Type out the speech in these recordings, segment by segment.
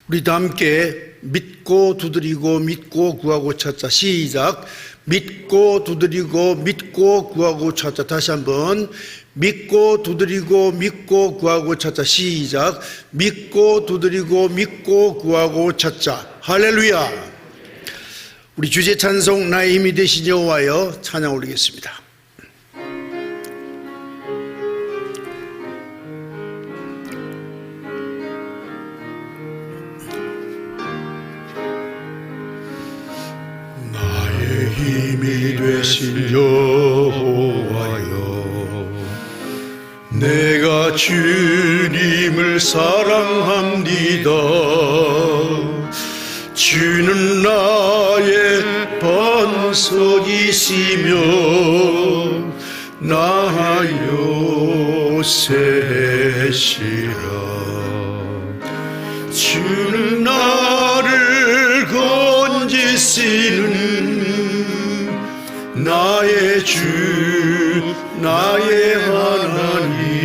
우리 다 함께 믿고 두드리고 믿고 구하고 찾자. 시작. 믿고 두드리고 믿고 구하고 찾자. 다시 한번 믿고 두드리고 믿고 구하고 찾자. 시작. 믿고 두드리고 믿고 구하고 찾자. 할렐루야. 우리 주제 찬송 나의 힘이 되신 여호와여 찬양 올리겠습니다. 나의 힘이 되신 여호와여 내가 주님을 사랑합니다. 주는 나의 반석이시며 나 요새시라. 주는 나를 건지시는 나의 주 나의 하나님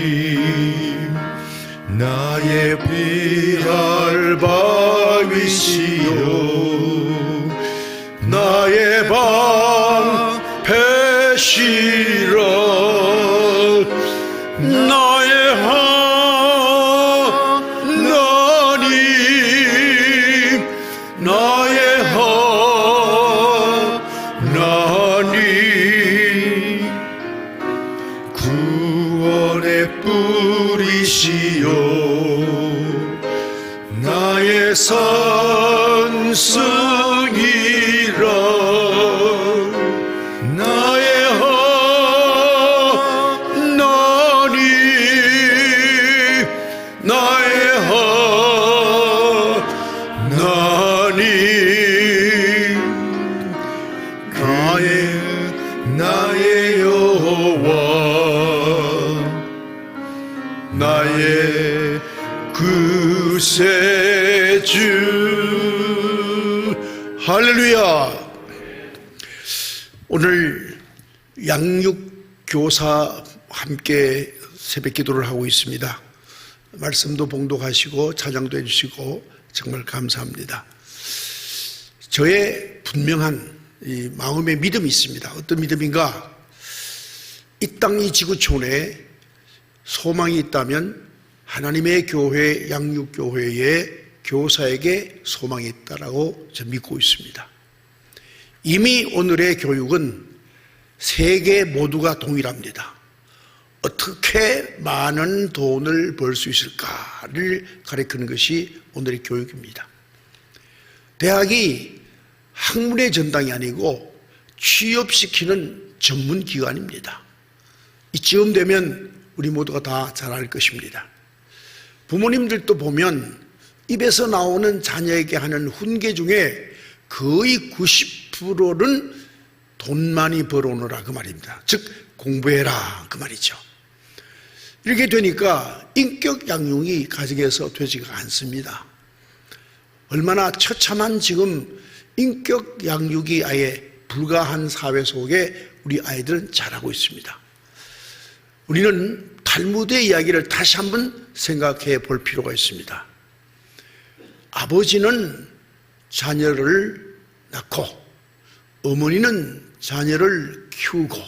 나의 피할 바위시여 나의 방패시라. 나의 하나님 나의 하나님 구원의 뿌리시여 나의 산성이라. 나의 하나님 나의 하나님 나의 여호와 나의 구세주. 할렐루야. 오늘 양육교사 함께 새벽기도를 하고 있습니다. 말씀도 봉독하시고 찬양도 해주시고 정말 감사합니다. 저의 분명한 이 마음의 믿음이 있습니다. 어떤 믿음인가? 이 땅 이 지구촌에 소망이 있다면 하나님의 교회, 양육교회의 교사에게 소망이 있다라고 저는 믿고 있습니다. 이미 오늘의 교육은 세계 모두가 동일합니다. 어떻게 많은 돈을 벌 수 있을까를 가르치는 것이 오늘의 교육입니다. 대학이 학문의 전당이 아니고 취업시키는 전문기관입니다. 이쯤 되면 우리 모두가 다 잘 알 것입니다. 부모님들도 보면 입에서 나오는 자녀에게 하는 훈계 중에 거의 90%는 돈 많이 벌어오너라 그 말입니다. 즉 공부해라 그 말이죠. 이렇게 되니까 인격 양육이 가정에서 되지가 않습니다. 얼마나 처참한 지금 인격 양육이 아예 불가한 사회 속에 우리 아이들은 자라고 있습니다. 우리는 탈무드의 이야기를 다시 한번 생각해 볼 필요가 있습니다. 아버지는 자녀를 낳고 어머니는 자녀를 키우고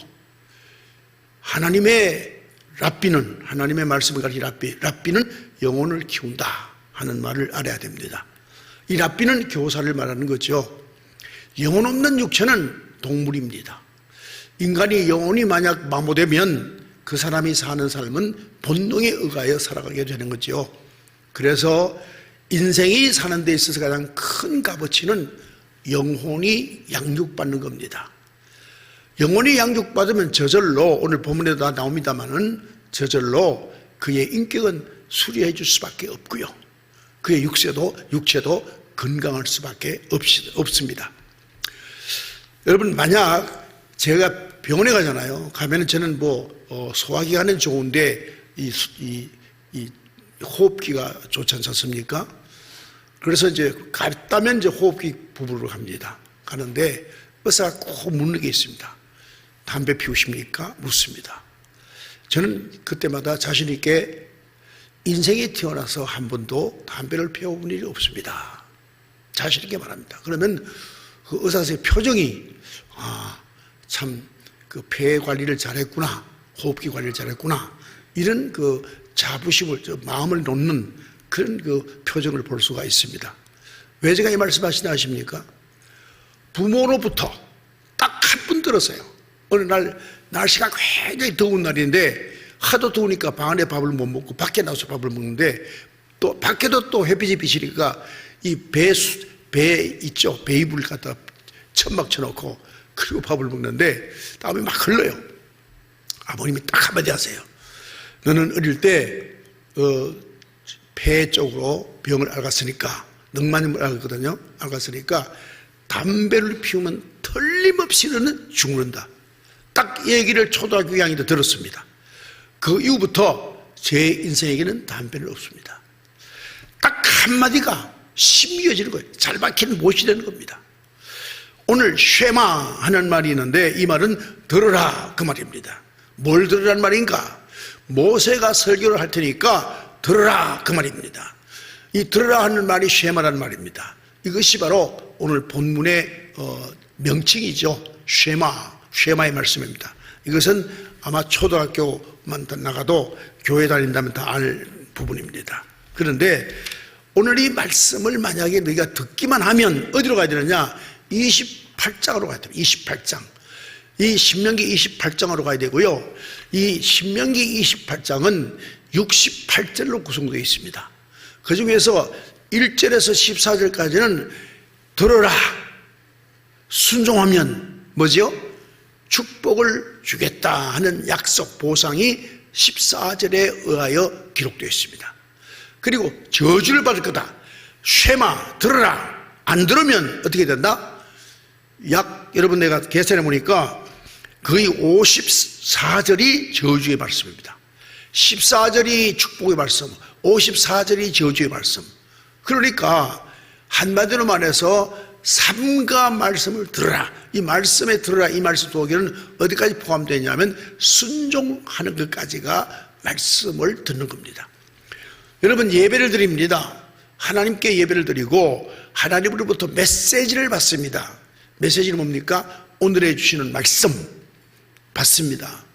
하나님의 랍비는 하나님의 말씀을 가르친 랍비는 영혼을 키운다 하는 말을 알아야 됩니다. 이 랍비는 교사를 말하는 거죠. 영혼 없는 육체는 동물입니다. 인간이 영혼이 만약 마모되면 그 사람이 사는 삶은 본능에 의하여 살아가게 되는 거죠. 그래서 인생이 사는 데 있어서 가장 큰 값어치는 영혼이 양육받는 겁니다. 영혼이 양육받으면 저절로 오늘 본문에도 다 나옵니다마는 저절로 그의 인격은 수리해 줄 수밖에 없고요. 그의 육체도 건강할 수밖에 없습니다. 여러분 만약 제가 병원에 가잖아요. 가면은 저는 소화기관은 좋은데 이 호흡기가 좋지 않습니까? 그래서 이제 갔다면 이제 호흡기 부부로 갑니다. 가는데 의사가 꼭 묻는 게 있습니다. 담배 피우십니까? 묻습니다. 저는 그때마다 자신 있게 인생에 태어나서 한 번도 담배를 피워본 일이 없습니다. 자신 있게 말합니다. 그러면 그 의사 선생님 표정이 참 그 폐 관리를 잘했구나, 호흡기 관리를 잘했구나, 이런 그 자부심을, 마음을 놓는 그런 그 표정을 볼 수가 있습니다. 왜 제가 이 말씀하시나 아십니까? 부모로부터 딱 한 분 들었어요. 어느 날 날씨가 굉장히 더운 날인데 하도 더우니까 방 안에 밥을 못 먹고 밖에 나와서 밥을 먹는데, 또 밖에도 또 햇빛이 비치니까 이 배 있죠, 베이블 갖다 천막 쳐놓고 그리고 밥을 먹는데 땀이 막 흘러요. 아버님이 딱 한마디 하세요. 너는 어릴 때 폐 쪽으로 병을 앓았으니까, 늑만염을 앓았거든요. 앓았으니까 담배를 피우면 틀림없이 너는 죽는다. 딱 이 얘기를 초등학교 2학년 때 들었습니다. 그 이후부터 제 인생에게는 담배는 없습니다. 딱 한마디가 심겨지는 거예요. 잘 박힌 못이 되는 겁니다. 오늘 쉐마 하는 말이 있는데 이 말은 들으라 그 말입니다. 뭘 들으라는 말인가? 모세가 설교를 할 테니까 들으라 그 말입니다. 이 들으라 하는 말이 쉐마라는 말입니다. 이것이 바로 오늘 본문의 명칭이죠. 쉐마의 말씀입니다. 이것은 아마 초등학교만 나가도 교회 다닌다면 다 알 부분입니다. 그런데 오늘 이 말씀을 만약에 너희가 듣기만 하면 어디로 가야 되느냐? 28장으로 가야 됩니다. 28장. 이 신명기 28장으로 가야 되고요. 이 신명기 28장은 68절로 구성되어 있습니다. 그 중에서 1절에서 14절까지는 들어라, 순종하면 뭐지요? 축복을 주겠다 하는 약속, 보상이 14절에 의하여 기록되어 있습니다. 그리고 저주를 받을 거다. 쉐마, 들어라. 안 들으면 어떻게 된다? 여러분 내가 계산해 보니까 거의 54절이 저주의 말씀입니다. 14절이 축복의 말씀, 54절이 저주의 말씀. 그러니까 한마디로 말해서 삼가 말씀을 들으라. 이 말씀에 들으라, 이 말씀 속에는 어디까지 포함되냐면 순종하는 것까지가 말씀을 듣는 겁니다. 여러분 예배를 드립니다. 하나님께 예배를 드리고 하나님으로부터 메시지를 받습니다. 메시지는 뭡니까? 오늘에 주시는 말씀 받습니다.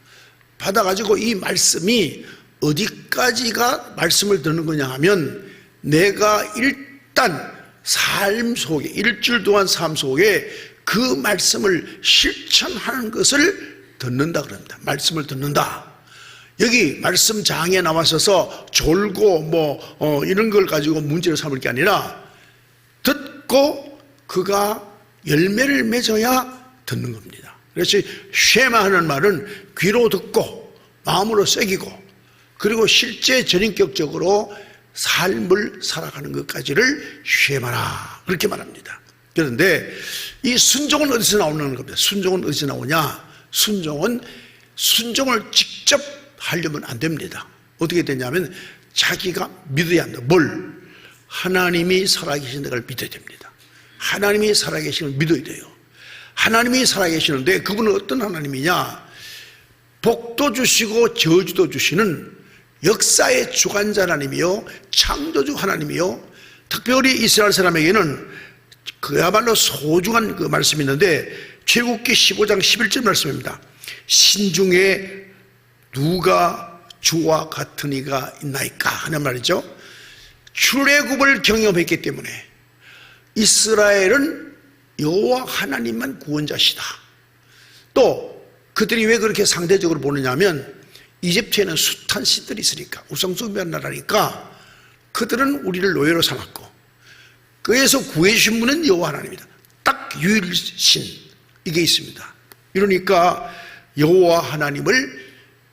받아가지고 이 말씀이 어디까지가 말씀을 듣는 거냐 하면, 내가 일단 삶 속에, 일주일 동안 삶 속에 그 말씀을 실천하는 것을 듣는다 그럽니다. 말씀을 듣는다. 여기 말씀 장에 나와서서 졸고 이런 걸 가지고 문제를 삼을 게 아니라 듣고 그가 열매를 맺어야 듣는 겁니다. 그래서 쉐마 하는 말은 귀로 듣고 마음으로 새기고 그리고 실제 전인격적으로 삶을 살아가는 것까지를 쉐마라 그렇게 말합니다. 그런데 이 순종은 어디서 나오는 겁니다. 순종은 어디서 나오냐? 순종을 직접 하려면 안 됩니다. 어떻게 되냐면 자기가 믿어야 한다. 뭘? 하나님이 살아계신 걸 믿어야 됩니다. 하나님이 살아계신 걸 믿어야 돼요. 하나님이 살아계시는데 그분은 어떤 하나님이냐? 복도 주시고 저주도 주시는 역사의 주관자 하나님이요, 창조주 하나님이요, 특별히 이스라엘 사람에게는 그야말로 소중한 그 말씀이 있는데 출애굽기 15장 11절 말씀입니다. 신중에 누가 주와 같은 이가 있나이까 하는 말이죠. 출애굽을 경험했기 때문에 이스라엘은 여호와 하나님만 구원자시다. 또 그들이 왜 그렇게 상대적으로 보느냐 하면 이집트에는 숱한 신들이 있으니까, 우상숭배한 나라니까 그들은 우리를 노예로 삼았고 그에서 구해주신 분은 여호와 하나님이다. 딱 유일신 이게 있습니다. 이러니까 여호와 하나님을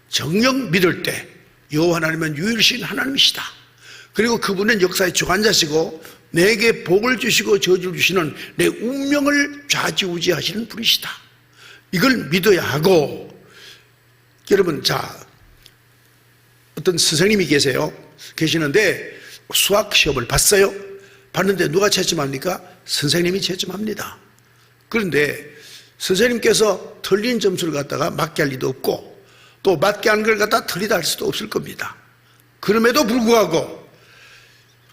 정녕 믿을 때 여호와 하나님은 유일신 하나님이시다. 그리고 그분은 역사의 주관자시고 내게 복을 주시고 저주를 주시는 내 운명을 좌지우지하시는 분이시다. 이걸 믿어야 하고, 여러분 자 어떤 선생님이 계시는데 수학 시험을 봤어요. 봤는데 누가 채점합니까? 선생님이 채점합니다. 그런데 선생님께서 틀린 점수를 갖다가 맞게 할 리도 없고 또 맞게 한 걸 갖다 틀리다 할 수도 없을 겁니다. 그럼에도 불구하고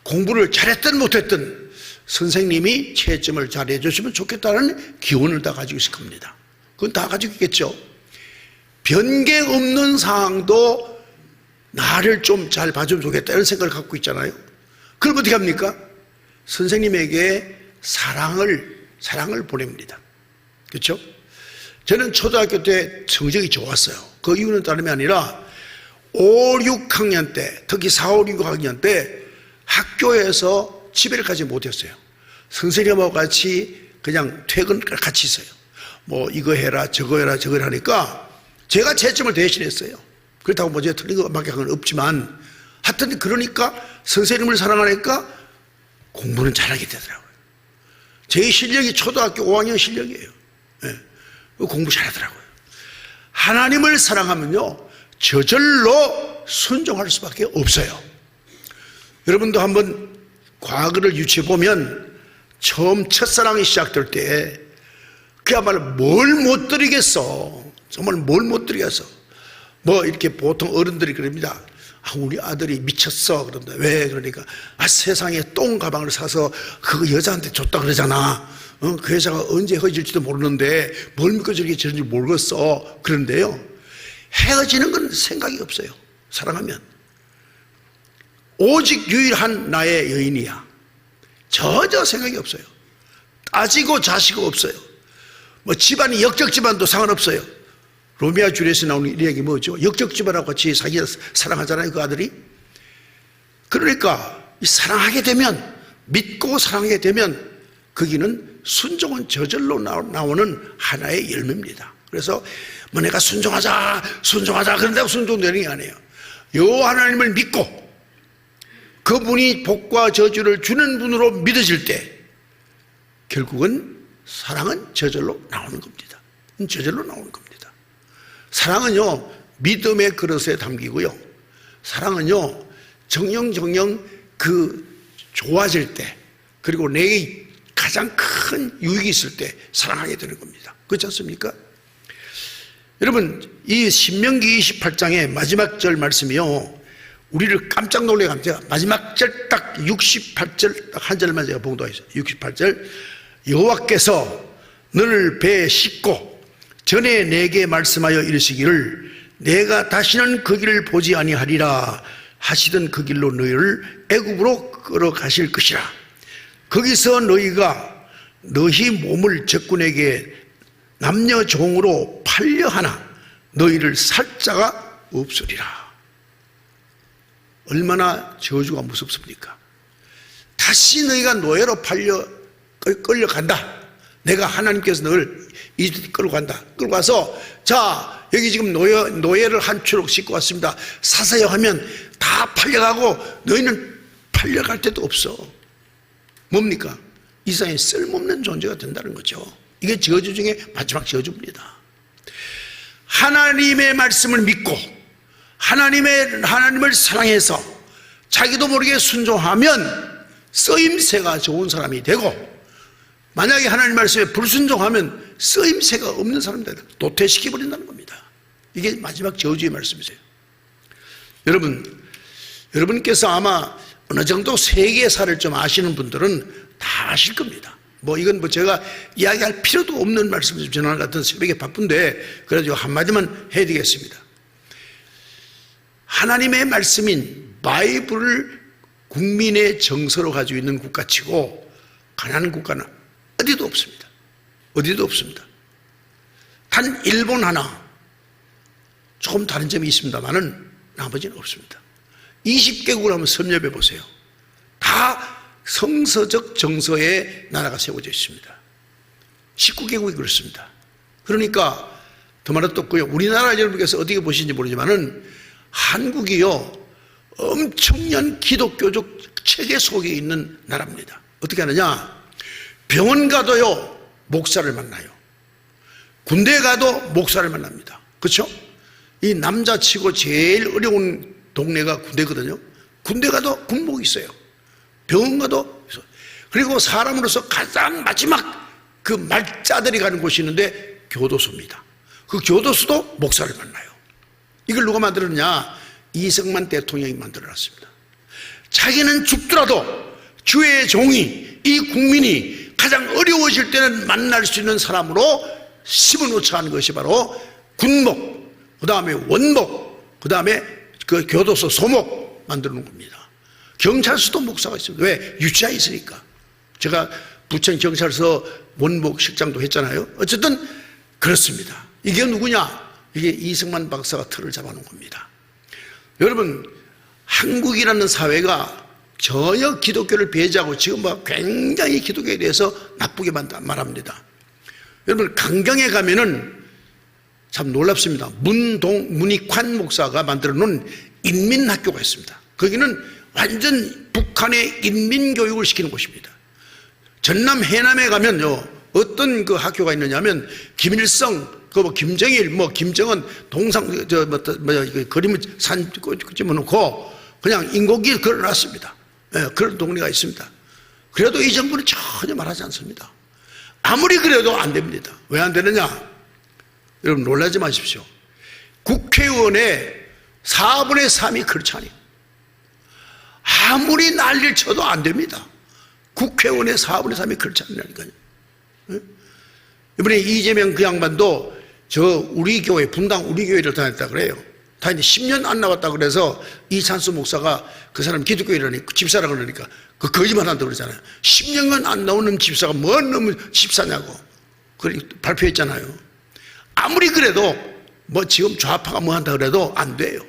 공부를 잘했든 못했든 선생님이 채점을 잘해 주시면 좋겠다는 기원을 다 가지고 있을 겁니다. 그건 다 가지고 있겠죠. 변경 없는 상황도 나를 좀 잘 봐주면 좋겠다 이런 생각을 갖고 있잖아요. 그럼 어떻게 합니까? 선생님에게 사랑을 보냅니다. 그렇죠? 저는 초등학교 때 성적이 좋았어요. 그 이유는 다름이 아니라 5, 6학년 때, 특히 4, 5, 6학년 때 학교에서 집에를 가지 못했어요. 선생님하고 같이 그냥 퇴근을 같이 있어요. 뭐 이거 해라 저거 해라 저거 하니까 제가 채점을 대신했어요. 그렇다고 뭐 제가 틀린 것밖에 한 건 없지만 하여튼 그러니까 선생님을 사랑하니까 공부는 잘하게 되더라고요. 제 실력이 초등학교 5학년 실력이에요. 네. 공부 잘하더라고요. 하나님을 사랑하면요 저절로 순종할 수밖에 없어요. 여러분도 한번 과거를 유추해 보면 처음 첫사랑이 시작될 때 그야말로 뭘 못 드리겠어. 정말 뭘 못 드리겠어. 뭐 이렇게 보통 어른들이 그럽니다. 우리 아들이 미쳤어. 그런다. 왜? 그러니까 세상에 똥 가방을 사서 그거 여자한테 줬다 그러잖아. 그 여자가 언제 헤어질지도 모르는데 뭘 믿고 저렇게 저런지 모르겠어. 그런데요 헤어지는 건 생각이 없어요. 사랑하면 오직 유일한 나의 여인이야. 전혀 생각이 없어요. 따지고 자시고 없어요. 뭐 집안이 역적 집안도 상관없어요. 로미오 줄리엣에 나오는 이 얘기 뭐죠? 역적 집안하고 같이 사귀어 사랑하잖아요, 그 아들이. 그러니까 사랑하게 되면, 믿고 사랑하게 되면 거기는 순종은 저절로 나오는 하나의 열매입니다. 그래서 뭐 내가 순종하자 그런다고 순종되는 게 아니에요. 요 하나님을 믿고 그분이 복과 저주를 주는 분으로 믿어질 때 결국은 사랑은 저절로 나오는 겁니다. 저절로 나오는 겁니다. 사랑은요 믿음의 그릇에 담기고요, 사랑은요 정령 그 좋아질 때, 그리고 내게 가장 큰 유익이 있을 때 사랑하게 되는 겁니다. 그렇지 않습니까? 여러분 이 신명기 28장의 마지막 절 말씀이요 우리를 깜짝 놀라게 합니다. 마지막 절 딱 68절 딱 한 절만 제가 봉독하겠습니다. 68절 여호와께서 너를 배에 싣고 전에 내게 말씀하여 이르시기를 내가 다시는 그 길을 보지 아니하리라 하시던 그 길로 너희를 애굽으로 끌어가실 것이라. 거기서 너희가 너희 몸을 적군에게 남녀 종으로 팔려 하나 너희를 살 자가 없으리라. 얼마나 저주가 무섭습니까? 다시 너희가 노예로 끌려간다. 내가 하나님께서 너를 이집트 끌고 간다. 끌고 가서 자 여기 지금 노예를 한 추록 싣고 왔습니다. 사세요 하면 다 팔려가고 너희는 팔려갈 데도 없어. 뭡니까? 이 세상에 쓸모없는 존재가 된다는 거죠. 이게 저주 중에 마지막 저주입니다. 하나님의 말씀을 믿고 하나님을 사랑해서 자기도 모르게 순종하면 쓰임새가 좋은 사람이 되고, 만약에 하나님 말씀에 불순종하면 쓰임새가 없는 사람이 된다. 도태시켜버린다는 겁니다. 이게 마지막 저주의 말씀이세요. 여러분께서 아마 어느 정도 세계사를 좀 아시는 분들은 다 아실 겁니다. 뭐 이건 뭐 제가 이야기할 필요도 없는 말씀을 전하는 것 같은 새벽에 바쁜데 그래가지고 한마디만 해드리겠습니다. 하나님의 말씀인 바이블을 국민의 정서로 가지고 있는 국가치고 가난한 국가는 어디도 없습니다. 어디도 없습니다. 단 일본 하나 조금 다른 점이 있습니다만은 나머지는 없습니다. 20개국을 한번 섭렵해 보세요. 다 성서적 정서의 나라가 세워져 있습니다. 19개국이 그렇습니다. 그러니까 더 말할 것도 없고요. 우리나라 여러분께서 어떻게 보시는지 모르지만은 한국이요 엄청난 기독교적 체계 속에 있는 나라입니다. 어떻게 하느냐? 병원 가도요 목사를 만나요. 군대 가도 목사를 만납니다. 그렇죠? 이 남자치고 제일 어려운 동네가 군대거든요. 군대 가도 군복이 있어요. 병원 가도 있어요. 그리고 사람으로서 가장 마지막 그 말자들이 가는 곳이 있는데 교도소입니다. 그 교도소도 목사를 만나요. 이걸 누가 만들었냐? 이승만 대통령이 만들어놨습니다. 자기는 죽더라도 주의 종이, 이 국민이 가장 어려워질 때는 만날 수 있는 사람으로 심어놓자 하는 것이 바로 군목, 그 다음에 원목, 그 다음에 그 교도소 소목 만들어 놓은 겁니다. 경찰서도 목사가 있습니다. 왜? 유치하에 있으니까. 제가 부천 경찰서 원목 실장도 했잖아요. 어쨌든 그렇습니다. 이게 누구냐? 이게 이승만 박사가 틀을 잡아놓은 겁니다. 여러분, 한국이라는 사회가 전혀 기독교를 배제하고 지금 굉장히 기독교에 대해서 나쁘게 말합니다. 여러분, 강경에 가면은 참 놀랍습니다. 문익환 목사가 만들어 놓은 인민학교가 있습니다. 거기는 완전 북한의 인민교육을 시키는 곳입니다. 전남 해남에 가면요, 어떤 그 학교가 있느냐면 김일성, 김정일, 김정은 동상 그림을 산 집어넣고 그냥 인공기 걸어놨습니다. 네, 그런 동네가 있습니다. 그래도 이 정부는 전혀 말하지 않습니다. 아무리 그래도 안 됩니다. 왜 안 되느냐? 여러분 놀라지 마십시오. 국회의원의 4분의 3이 크리스찬이에요. 아무리 난리를 쳐도 안 됩니다. 국회의원의 4분의 3이 크리스찬이라니까요. 네? 이번에 이재명 그 양반도 우리 교회, 분당 우리 교회를 다녔다 그래요. 다니는데 10년 안 나왔다 그래서 이찬수 목사가 그 사람 기독교인이라니까, 집사라 그러니까 그 거짓말 한다고 그러잖아요. 10년간 안 나오는 집사가 뭔 놈의 집사냐고 발표했잖아요. 아무리 그래도 지금 좌파가 뭐 한다 그래도 안 돼요.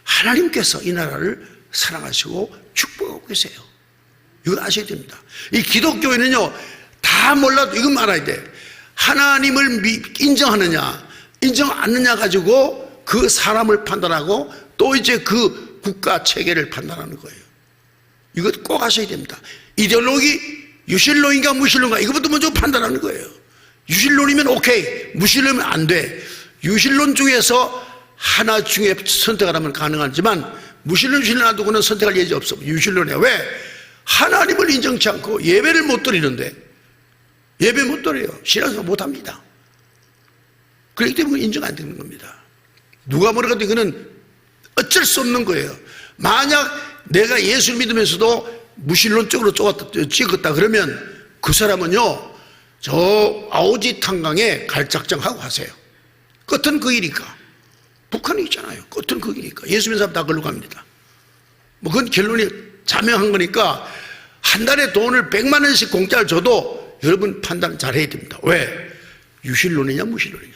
하나님께서 이 나라를 사랑하시고 축복하고 계세요. 이거 아셔야 됩니다. 이 기독교인은요, 다 몰라도 이건 알아야 돼. 하나님을 인정하느냐 인정 않느냐 가지고 그 사람을 판단하고 또 이제 그 국가 체계를 판단하는 거예요. 이것 꼭 아셔야 됩니다. 이데올로기 유실론인가 무실론인가 이것부터 먼저 판단하는 거예요. 유실론이면 오케이, 무실론이면 안 돼. 유실론 중에서 하나 중에 선택하라면 가능하지만 무실론, 유실론 놔두고는 선택할 여지 없어. 유실론이야. 왜? 하나님을 인정치 않고 예배를 못 드리는데, 예배 못 드려요. 신앙생활 못 합니다. 그렇기 때문에 인정 안 되는 겁니다. 누가 뭐라도 이거는 어쩔 수 없는 거예요. 만약 내가 예수를 믿으면서도 무신론적으로 찍었다 그러면 그 사람은요, 저 아오지 탄광에 갈 작정하고 하세요. 끝은 그 일이니까. 북한이 있잖아요. 끝은 그 일이니까. 예수 믿는 사람 다 걸로 갑니다. 그건 결론이 자명한 거니까 한 달에 돈을 100만 원씩 공짜를 줘도 여러분 판단 잘 해야 됩니다. 왜? 유실론이냐 무실론이냐.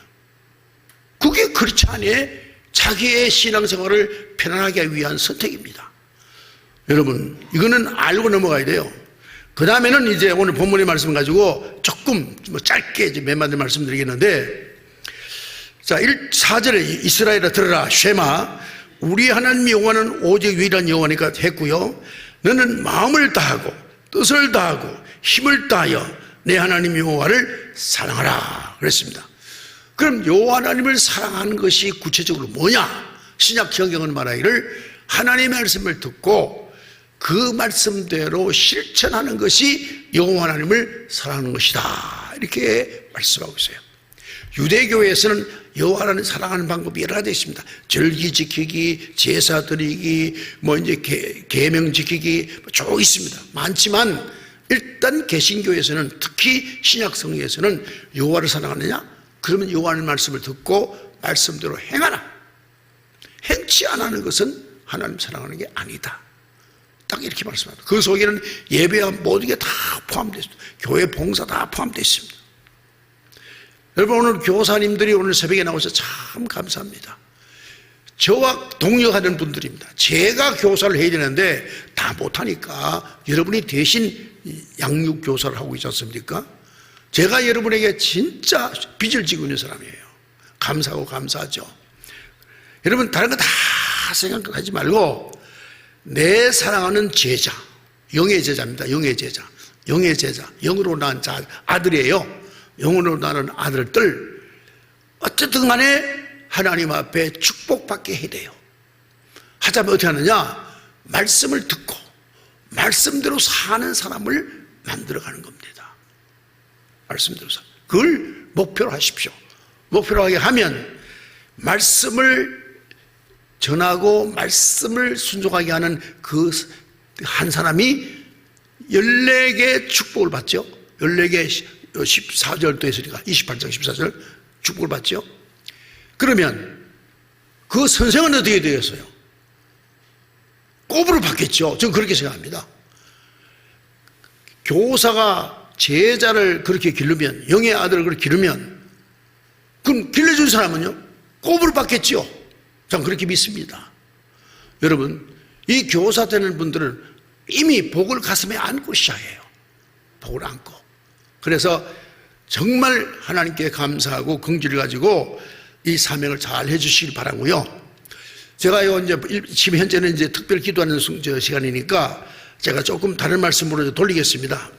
그게 크리스찬의 자기의 신앙생활을 편안하게 하기 위한 선택입니다. 여러분 이거는 알고 넘어가야 돼요. 그 다음에는 이제 오늘 본문의 말씀 가지고 조금 짧게 이제 몇 마디 말씀드리겠는데, 자 4절에 이스라엘아 들으라 쉐마 우리 하나님 여호와는 오직 유일한 여호와니까 했고요, 너는 마음을 다하고 뜻을 다하고 힘을 다하여 내 하나님 여호와를 사랑하라 그랬습니다. 그럼 여호와 하나님을 사랑하는 것이 구체적으로 뭐냐? 신약 성경은 말하기를 하나님의 말씀을 듣고 그 말씀대로 실천하는 것이 여호와 하나님을 사랑하는 것이다, 이렇게 말씀하고 있어요. 유대교회에서는 여호와 하나님을 사랑하는 방법이 여러 가지 있습니다. 절기 지키기, 제사 드리기, 이제 계명 지키기 쭉 있습니다. 많지만 일단 개신교에서는, 특히 신약 성경에서는 여호와를 사랑하느냐? 그러면 여호와의 말씀을 듣고 말씀대로 행하라. 행치 안 하는 것은 하나님 사랑하는 게 아니다. 딱 이렇게 말씀합니다. 그 속에는 예배와 모든 게 다 포함되어 있습니다. 교회 봉사 다 포함되어 있습니다. 여러분 오늘 교사님들이 오늘 새벽에 나와서 참 감사합니다. 저와 동력하는 분들입니다. 제가 교사를 해야 되는데 다 못하니까 여러분이 대신 양육교사를 하고 있지 않습니까? 제가 여러분에게 진짜 빚을 지고 있는 사람이에요. 감사하고 감사하죠. 여러분 다른 거 다 생각하지 말고 내 사랑하는 제자, 영의 제자입니다. 영의 제자, 영의 제자, 영으로 낳은 아들이에요. 영으로 낳은 아들들 어쨌든 간에 하나님 앞에 축복받게 해야 돼요. 하자면 어떻게 하느냐? 말씀을 듣고 말씀대로 사는 사람을 만들어가는 겁니다. 말씀대로 사. 그걸 목표로 하십시오. 목표로 하게 하면 말씀을 전하고 말씀을 순종하게 하는 그 한 사람이 14개의 축복을 받죠. 14개 14절도 했으니까 28장 14절 축복을 받죠. 그러면 그 선생은 어떻게 되겠어요? 꼽으로 받겠죠. 저는 그렇게 생각합니다. 교사가 제자를 그렇게 기르면, 영의 아들을 그렇게 기르면, 그럼 길러준 사람은요? 꼽으로 받겠죠. 저는 그렇게 믿습니다. 여러분, 이 교사 되는 분들은 이미 복을 가슴에 안고 시작해요. 복을 안고. 그래서 정말 하나님께 감사하고 긍지를 가지고 이 사명을 잘 해주시길 바라고요. 제가 이제 지금 현재는 이제 특별 기도하는 시간이니까 제가 조금 다른 말씀으로 돌리겠습니다.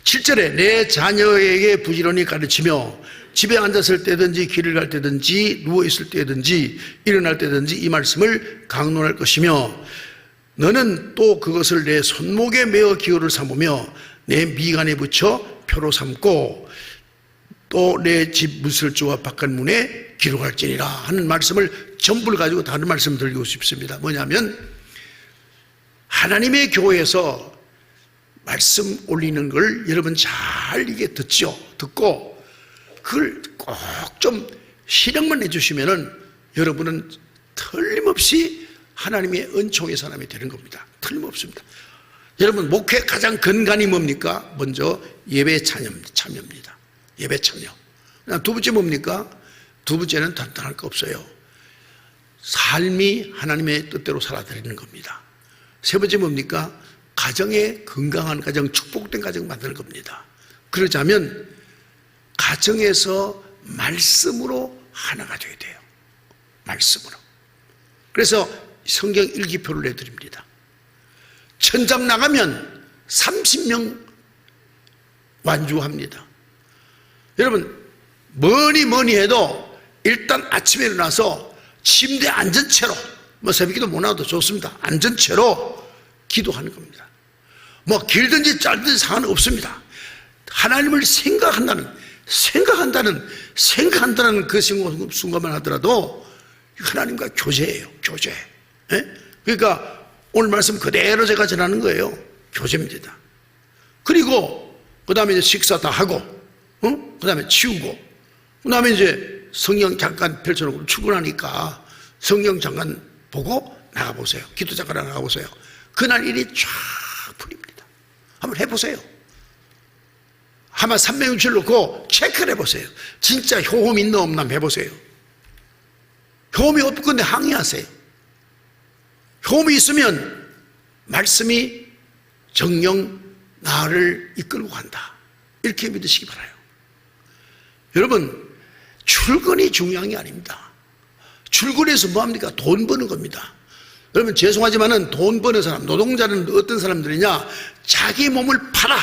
7절에 내 자녀에게 부지런히 가르치며 집에 앉았을 때든지 길을 갈 때든지 누워있을 때든지 일어날 때든지 이 말씀을 강론할 것이며 너는 또 그것을 내 손목에 메어 기호를 삼으며 내 미간에 붙여 표로 삼고 또 내 집 문설주와 바깥문에 기록할지니라 하는 말씀을 전부를 가지고 다른 말씀을 드리고 싶습니다. 뭐냐면 하나님의 교회에서 말씀 올리는 걸 여러분 잘 이게 듣죠. 듣고 그걸 꼭 좀 실행만 해주시면은 여러분은 틀림없이 하나님의 은총의 사람이 되는 겁니다. 틀림없습니다. 여러분 목회 가장 근간이 뭡니까? 먼저 예배 참여입니다. 예배 참여. 두 번째 뭡니까? 두 번째는 단단할 거 없어요. 삶이 하나님의 뜻대로 살아드리는 겁니다. 세 번째 뭡니까? 가정의 건강한 가정, 축복된 가정 만드는 겁니다. 그러자면 가정에서 말씀으로 하나가 되어야 돼요. 말씀으로. 그래서 성경 일기표를 내드립니다. 천장 나가면 30명 완주합니다. 여러분 뭐니 해도 일단 아침에 일어나서 침대에 앉은 채로 뭐 새벽기도 못 나와도 좋습니다. 앉은 채로 기도하는 겁니다. 뭐 길든지 짧든지 상관없습니다. 하나님을 생각한다는 그 순간만 하더라도 하나님과 교제예요. 교제. 그러니까 오늘 말씀 그대로 제가 전하는 거예요. 교제입니다. 그리고 그 다음에 이제 식사 다 하고 그 다음에 치우고 그 다음에 이제 성경 잠깐 펼쳐놓고 출근하니까 성경 잠깐 보고 나가보세요. 기도 잠깐 나가보세요. 그날 일이 쫙 풀립니다. 한번 해보세요. 한번 360일 놓고 체크를 해보세요. 진짜 효험 있나 없나 해보세요. 효험이 없건데 항의하세요. 효험이 있으면 말씀이 정령 나를 이끌고 간다. 이렇게 믿으시기 바라요. 여러분 출근이 중요한 게 아닙니다. 출근해서 뭐합니까? 돈 버는 겁니다. 여러분 죄송하지만은 돈 버는 사람, 노동자는 어떤 사람들이냐? 자기 몸을 팔아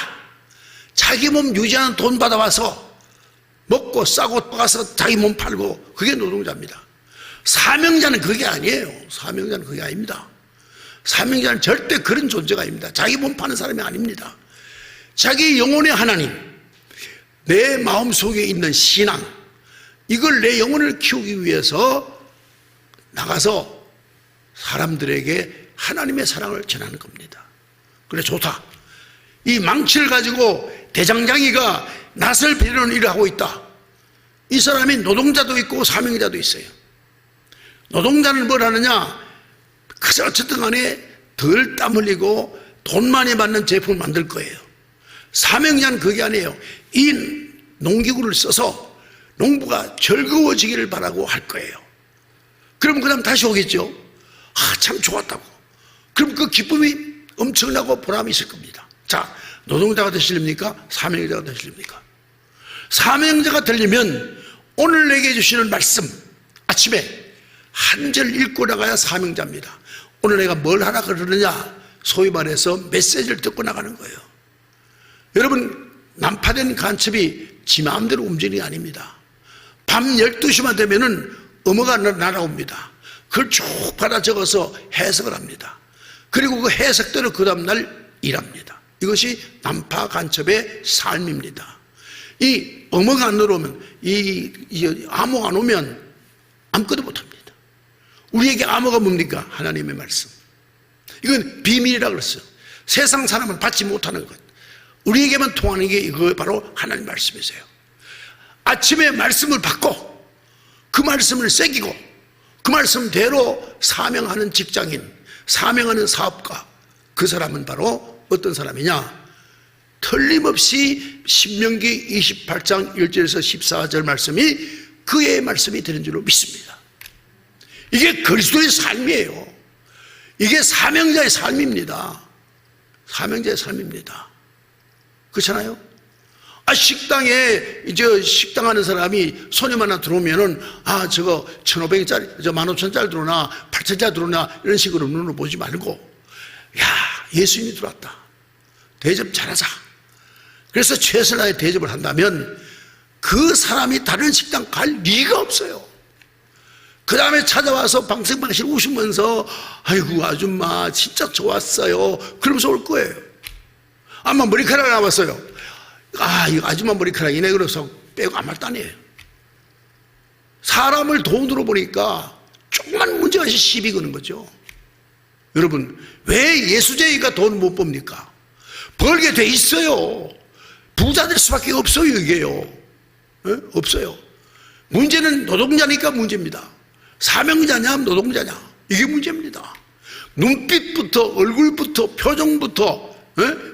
자기 몸 유지하는 돈 받아와서 먹고 싸고 가서 자기 몸 팔고 그게 노동자입니다. 사명자는 그게 아니에요. 사명자는 그게 아닙니다. 사명자는 절대 그런 존재가 아닙니다. 자기 몸 파는 사람이 아닙니다. 자기 영혼의 하나님, 내 마음속에 있는 신앙, 이걸 내 영혼을 키우기 위해서 나가서 사람들에게 하나님의 사랑을 전하는 겁니다. 그래 좋다. 이 망치를 가지고 대장장이가 낯을 베려는 일을 하고 있다. 이 사람이 노동자도 있고 사명자도 있어요. 노동자는 뭘 하느냐? 그저 어쨌든 간에 덜 땀 흘리고 돈 많이 받는 제품을 만들 거예요. 사명자는 그게 아니에요. 이 농기구를 써서 농부가 즐거워지기를 바라고 할 거예요. 그럼 그 다음 다시 오겠죠. 참 좋았다고. 그럼 그 기쁨이 엄청나고 보람이 있을 겁니다. 자, 노동자가 되시렵니까? 사명자가 되시렵니까? 사명자가 되려면 오늘 내게 주시는 말씀 아침에 한 절 읽고 나가야 사명자입니다. 오늘 내가 뭘 하라 그러느냐? 소위 말해서 메시지를 듣고 나가는 거예요. 여러분 난파된 간첩이 지 마음대로 움직이는 게 아닙니다. 밤 12시만 되면은 음어가 날아옵니다. 그걸 쭉 받아 적어서 해석을 합니다. 그리고 그 해석대로 그 다음날 일합니다. 이것이 난파 간첩의 삶입니다. 이 음어가 안 들어오면 이 암호가 안 오면 아무것도 못합니다. 우리에게 암호가 뭡니까? 하나님의 말씀. 이건 비밀이라고 그랬어요. 세상 사람은 받지 못하는 것. 우리에게만 통하는 게 이거 바로 하나님 말씀이세요. 아침에 말씀을 받고 그 말씀을 새기고 그 말씀대로 사명하는 직장인, 사명하는 사업가, 그 사람은 바로 어떤 사람이냐? 틀림없이 신명기 28장 1절에서 14절 말씀이 그의 말씀이 되는 줄로 믿습니다. 이게 그리스도의 삶이에요. 이게 사명자의 삶입니다. 사명자의 삶입니다. 그렇잖아요? 식당에 이제 식당 하는 사람이 손님 하나 들어오면은 저거 1,500원짜리, 저 15,000원짜리 들어오나 8,000원짜리 들어오나 이런 식으로 눈으로 보지 말고, 예수님이 들어왔다, 대접 잘하자. 그래서 최선을 다해 대접을 한다면 그 사람이 다른 식당 갈 리가 없어요. 그 다음에 찾아와서 방생방실 웃으면서 아이고 아줌마 진짜 좋았어요 그러면서 올 거예요. 아마 머리카락 나왔어요. 이거 아줌마 머리카락이네 그래서 빼고 아무 말도 안 해요. 사람을 돈으로 보니까 조금만 문제가 있어 시비 거는 거죠. 여러분, 왜 예수쟁이가 돈 못 법니까? 벌게 돼 있어요. 부자 될 수밖에 없어요. 이게요, 없어요. 문제는 노동자니까 문제입니다. 사명자냐 노동자냐, 이게 문제입니다. 눈빛부터 얼굴부터 표정부터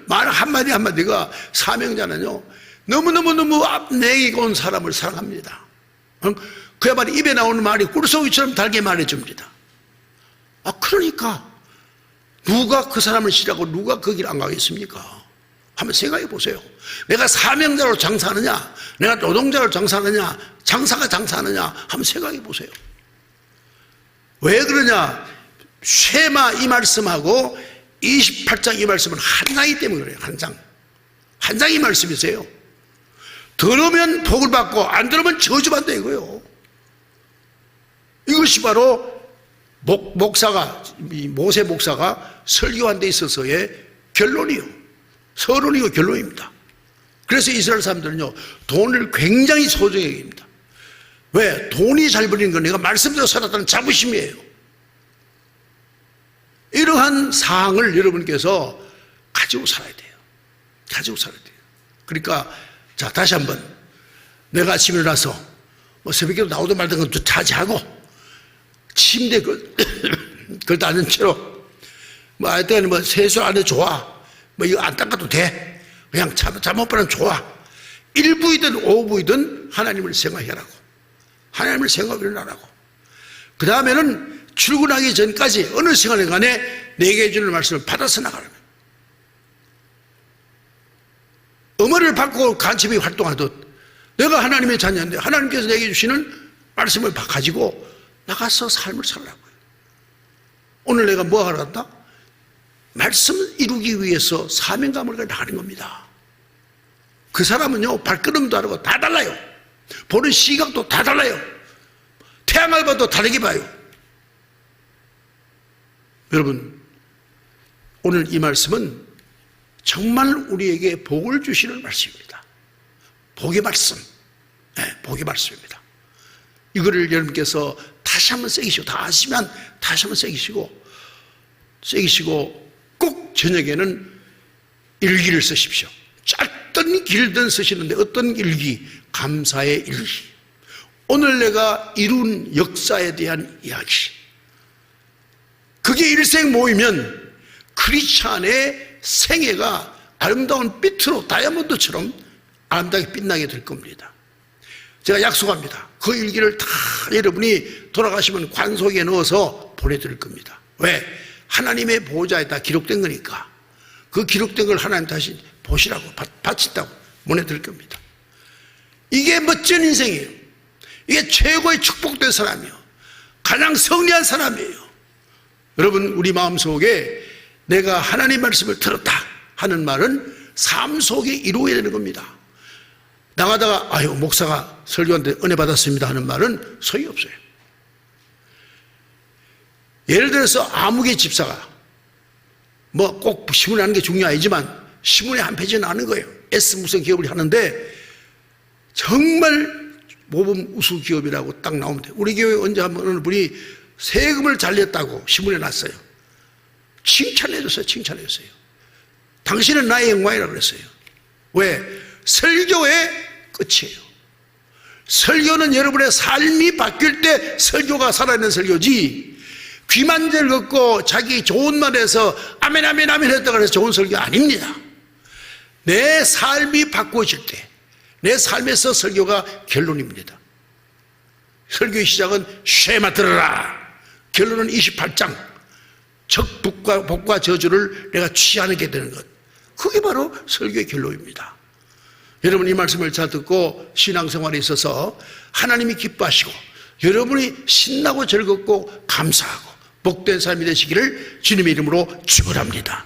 말 한마디 한마디가, 사명자는요 너무너무 앞내기고 온 사람을 사랑합니다. 그야말로 입에 나오는 말이 꿀송이처럼 달게 말해줍니다. 그러니까 누가 그 사람을 싫어하고 누가 그 길 안 가겠습니까? 한번 생각해 보세요. 내가 사명자로 장사하느냐, 내가 노동자로 장사하느냐, 장사가 장사하느냐 한번 생각해 보세요. 왜 그러냐? 쉐마 이 말씀하고 28장 이 말씀은 한 장이기 때문에 그래요. 한 장이 말씀이세요. 들으면 복을 받고 안 들으면 저주받는다 이거예요. 이것이 바로 모세 목사가 설교한 데 있어서의 결론이요, 서론이고 결론입니다. 그래서 이스라엘 사람들은요 돈을 굉장히 소중히 여깁니다. 왜? 돈이 잘 벌리는 건 내가 말씀대로 살았다는 자부심이에요. 이러한 사항을 여러분께서 가지고 살아야 돼요. 가지고 살아야 돼요. 그러니까 자, 다시 한번, 내가 아침에 일어나서 새벽에 나오든 말든 건 다 자고 침대에 걸다 앉은 채로 하여튼 세수 안 해도 좋아, 이거 안 닦아도 돼, 그냥 잠못 보면 좋아, 일부이든 오부이든 하나님을 생각해라고, 하나님을 생각을 하라고. 그 다음에는 출근하기 전까지 어느 시간간에 내게 주는 말씀을 받아서 나가는 거예요. 음원을 받고 간첩이 활동하듯 내가 하나님의 자녀인데 하나님께서 내게 주시는 말씀을 가지고 나가서 삶을 살라고요. 오늘 내가 뭐 하러 갔다? 말씀을 이루기 위해서 사명감을 나가는 겁니다. 그 사람은요 발걸음도 다르고 다 달라요. 보는 시각도 다 달라요. 태양을 봐도 다르게 봐요. 여러분, 오늘 이 말씀은 정말 우리에게 복을 주시는 말씀입니다. 복의 말씀, 복의 말씀입니다. 이거를 여러분께서 다시 한번 새기시고, 다 아시면 다시 한번 새기시고 꼭 저녁에는 일기를 쓰십시오. 짧든 길든 쓰시는데 어떤 일기? 감사의 일기. 오늘 내가 이룬 역사에 대한 이야기. 그게 일생 모이면 크리스찬의 생애가 아름다운 빛으로 다이아몬드처럼 아름답게 빛나게 될 겁니다. 제가 약속합니다. 그 일기를 다 여러분이 돌아가시면 관 속에 넣어서 보내드릴 겁니다. 왜? 하나님의 보호자에 다 기록된 거니까. 그 기록된 걸 하나님 다시 보시라고, 바친다고 보내드릴 겁니다. 이게 멋진 인생이에요. 이게 최고의 축복된 사람이에요. 가장 성리한 사람이에요. 여러분, 우리 마음속에 내가 하나님 말씀을 들었다 하는 말은 삶 속에 이루어야 되는 겁니다. 나가다가 목사가 설교한테 은혜 받았습니다 하는 말은 소용없어요. 예를 들어서 아무개 집사가 꼭 신문에 하는 게 중요하지만 신문에 한 페이지는 하는 거예요. S 무슨 기업을 하는데 정말 모범 우수 기업이라고 딱 나오면 돼요. 우리 교회 언제 한번 어느 분이 세금을 잘 냈다고 신문에 났어요. 칭찬해줬어요. 칭찬해줬어요. 당신은 나의 영광이라고 그랬어요. 왜? 설교의 끝이에요. 설교는 여러분의 삶이 바뀔 때 설교가 살아있는 설교지, 귀만 즐겁고 자기 좋은 말에서 아멘 아멘 아멘 했다고 해서 좋은 설교 아닙니다. 내 삶이 바꿔질 때 내 삶에서 설교가 결론입니다. 설교의 시작은 쉐마 들어라, 결론은 28장 적 복과 저주를 내가 취하게 되는 것, 그게 바로 설교의 결론입니다. 여러분 이 말씀을 잘 듣고 신앙생활에 있어서 하나님이 기뻐하시고 여러분이 신나고 즐겁고 감사하고 복된 삶이 되시기를 주님의 이름으로 축원합니다.